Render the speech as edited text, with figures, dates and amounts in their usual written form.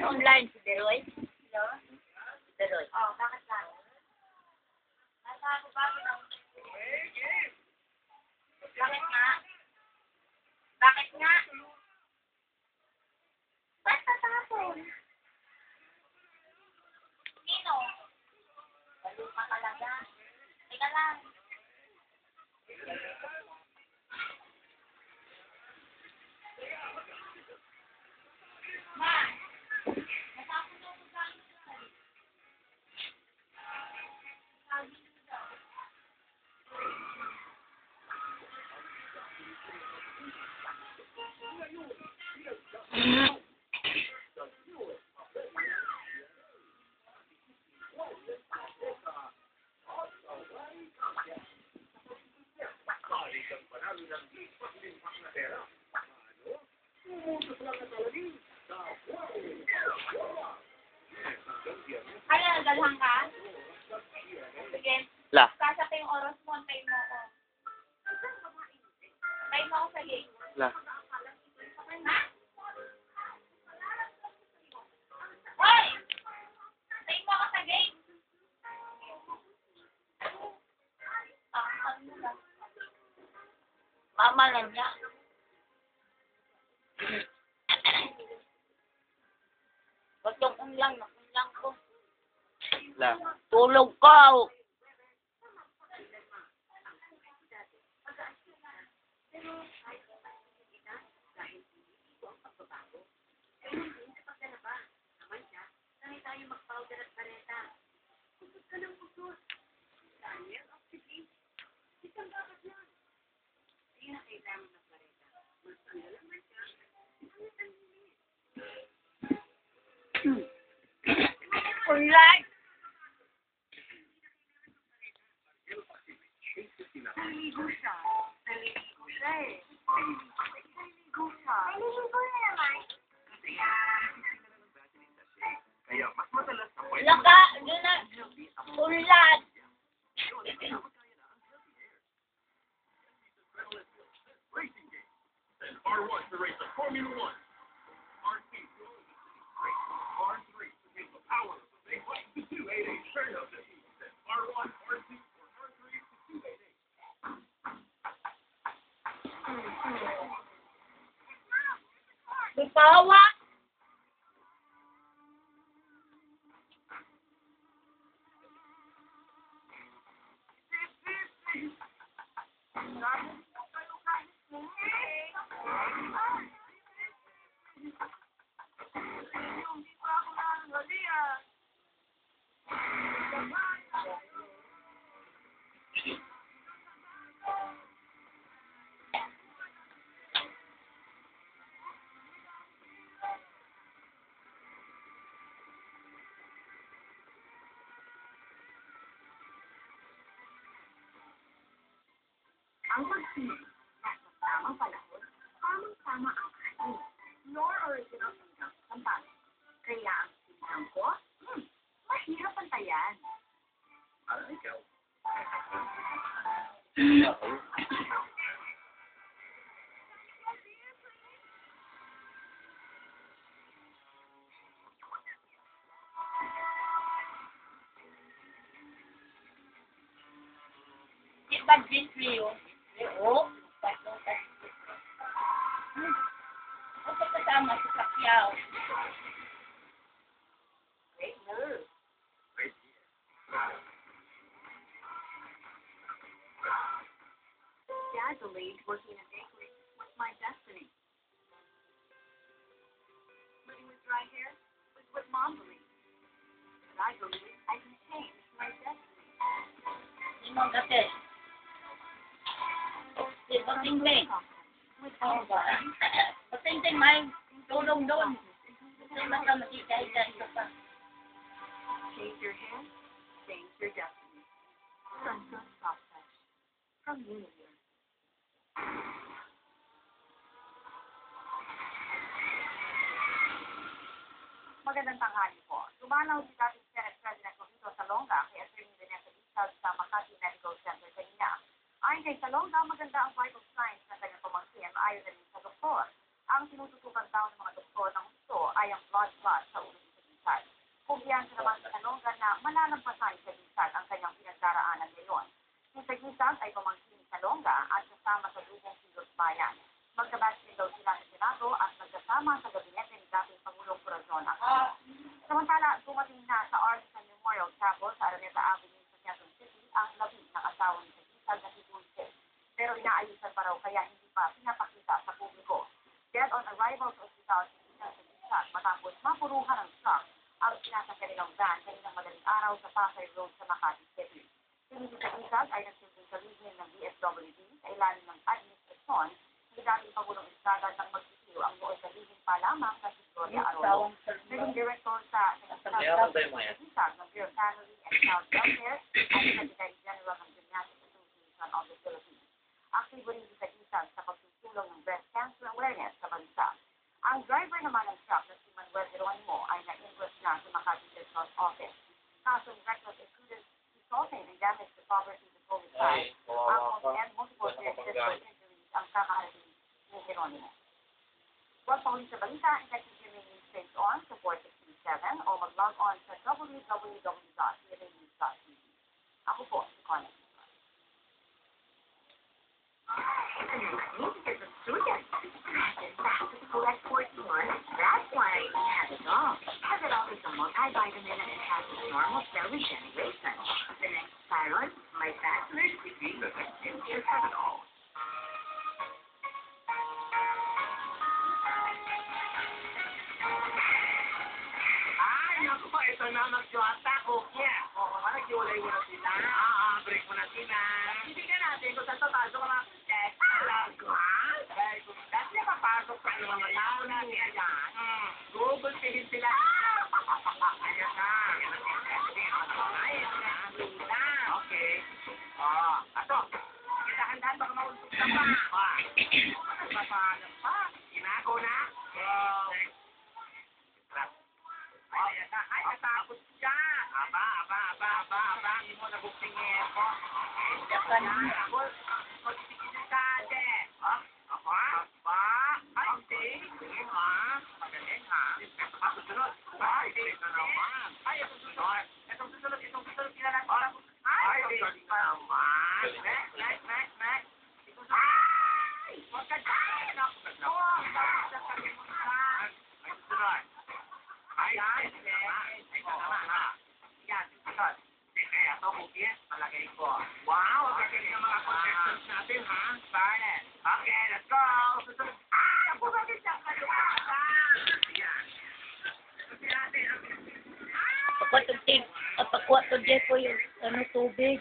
online si Deroy? Hello? Deroy. Oh, bakit lang? Nasa ako ba? Bakit nga? Bakit nga? Ba't tatapon? Sino? Maluma talaga. Teka lang. Ma! Natapon na ako sa akin. Sabi nyo daw. Ano, nagdalhan ka? Sige. La. Sasapa yung oras mo, antayin mo ako. Antayin mo ako sa gate. La. Ha? Hoy! Antayin mo ako sa gate. Ano ba? Mama lang niya. Ba't yung unlang ko? La. Tulog ko! Unlike! Naliligo siya. Naliligo siya eh. Naliligo siya. Naliligo na naman. Kaya mas madalas na Laka! Doon na! Ulat! racing game. Then R1 to race the Formula One. R2 to R3 to take the power of the big bike to 288. Turn up the heat. Then R1, R2, or R3 to 288. Bipawa! Ang pagpili nasa tamang panahon, tamang-tama ang kain. Nor original sinigang sa sampalok. Kaya ang sinigang ko, mahirap pantayan. Ikaw. Di ba Gisli yun? Oo. Ako kasama sa Pacquiao. Great move. Dad believed working in a bakery was my destiny. Living with dry hair was what Mom believed. But I believe I can change my destiny. Hindi mo gati. Di ba tingting? Oo ba? Patingting may tulong doon. Gusto na ka makikita ito pa. Change your hair, change your destiny. Sunsilk Soft Touch from Unilever. Magandang tanghali po. Dumalaw si dating Senate President Rosito Salonga kay Attorney Vanessa Listad sa Makati Medical Center kanina. Ayon kay Salonga, maganda ang vital signs na kanyang pamangkin ayon na rin sa doktor. Ang tinututukan daw ng mga doktor ng gusto ay ang blood clot sa ulo ni Sagisag. Kumpiyansa naman si Salonga na malalampasan ni Sagisag ang kanyang pinagdaraanan ngayon. Si Sagisag ay pamangkin ni Salonga at kasama sa grupong Kilos Bayan. Magkabatch din daw sila sa Senado at magkasama sa gabinete ni dating Pangulong Corazon Aquino. Samantala, dumating na sa Arlington Memorial Chapel sa Araneta Avenue sa Quezon City ang labi ng asawa ni Sagisag na si Dulce. Pero inaayusan pa raw kaya hindi pa pinapakita sa publiko. Dead on arrival sa ospital si Sagisag matapos mapuruhan ng truck ang sinasakyan nilang van kaninang madaling araw sa Pasay Road sa Makati City. Si Sagisag ay nagsilbing kalihim ng DSWD sa ilalim ng administrasyon ni dating Pangulong Estrada nang magsisiyo ang noon kalihim pa lamang na si Gloria Arroyo. Naging director sa Sagisag ng Bureau of Family and Child Welfare at Secretary General ng Gymnastics Association of the Philippines. Aktibo rin si Sagisag sa pagtutulong ng breast cancer awareness sa bansa. Ang driver naman ng truck na si Manuel Geronimo ay na-inquest na sa Makati District Office. Kasong reckless imprudence resulting in damage to property to homicide, and multiple physical injuries ang kakarating ni Geronimo. Huwag pa huli sa balita, i-continue yung straight on sa 4637 o mag-log on sa www.cnanews.tv. Ako po, si Connie. Collect 41, that's why we have it all. Have it all is a multivitamin and it has a normal cell regeneration. The next Chiron, my fat nurse degree, and just have it all. Ay, naku po, ito na mag-jota, Kokya. Oo, nag-iwalay mo na sila. Break mo na sila. Hindi ka natin kung saan papasok ang mga check. Talaga? Dahil kung saan sila papasok sa mga tao na niya yan, Google pihin sila. Ayan na. Ayan na. Okay. Ato. Dahan-dahan baka mauntog ka pa. Papalag pa. Ginago na. Ayan na. Ay, natakot siya. Aba. Hindi mo nabuktingin ko. Diyan na. Magsisigil ka, ate. Aba. Ay, hindi. Sige, ha. Magaling, ha. Susunod. Ay, hindi na naman. Ay, itong susunod. Itong susunod. Kinalang ko lang. Ay, hindi pa naman. Next. Ay! Huwag ka dyan. Ako. Tapos sa kalimutan. Ay, susunod. Ay, yan, susunod. Kaya ito, Cookie, palagay ko. Wow, ang galing ng mga contestants natin, ha? Barnet. Okay, let's go. Susunod. Ang bumagay siya ang kalumatan. Yan. Pakuha to Jeff po yung tubig.